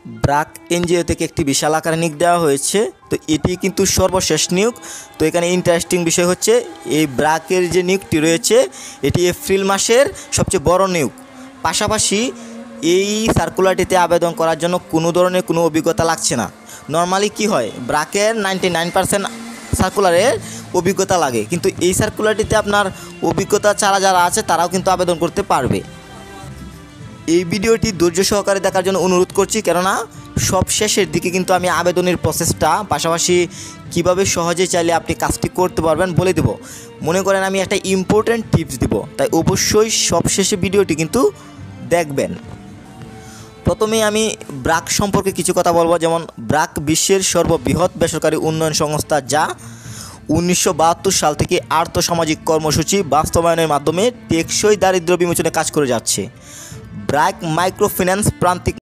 BRAC NGO থেকে একটি বিশাল আকারে নিয়োগ দেওয়া হয়েছে। তো এটি কিন্তু সর্বশেষ নিয়োগ। তো এখানে ইন্টারেস্টিং বিষয় হচ্ছে এই ব্রাকের যে নিয়োগটি রয়েছে এটি এপ্রিল মাসের সবচেয়ে বড় নিয়োগ। পাশাপাশি এই সার্কুলারটিতে আবেদন করার জন্য কোনো ধরনের কোনো অভিজ্ঞতা লাগছে না। নর্মালি কি হয়, ব্রাকের 99% সার্কুলারের অভিজ্ঞতা লাগে, কিন্তু এই সার্কুলারটিতে আপনার অভিজ্ঞতা ছাড়া যারা আছে তারাও কিন্তু আবেদন করতে পারবে। এই ভিডিওটি ধৈর্য সহকারে দেখার জন্য অনুরোধ করছি, কেননা সব শেষের দিকে কিন্তু আমি আবেদনের প্রসেসটা পাশাপাশি কিভাবে সহজে চাইলে আপনি কাজটি করতে পারবেন বলে দেব। মনে করেন আমি একটা ইম্পর্ট্যান্ট টিপস দিব, তাই অবশ্যই সব শেষে ভিডিওটি কিন্তু দেখবেন। প্রথমে আমি ব্রাক সম্পর্কে কিছু কথা বলবো। যেমন ব্রাক বিশ্বের সর্ববৃহৎ বেসরকারি উন্নয়ন সংস্থা, যা 1972 সাল থেকে আর্থসামাজিক কর্মসূচি বাস্তবায়নের মাধ্যমে টেকসই দারিদ্র্য বিমোচনে কাজ করে যাচ্ছে। ব্রাক মাইক্রোফিন্যান্স প্রান্তিক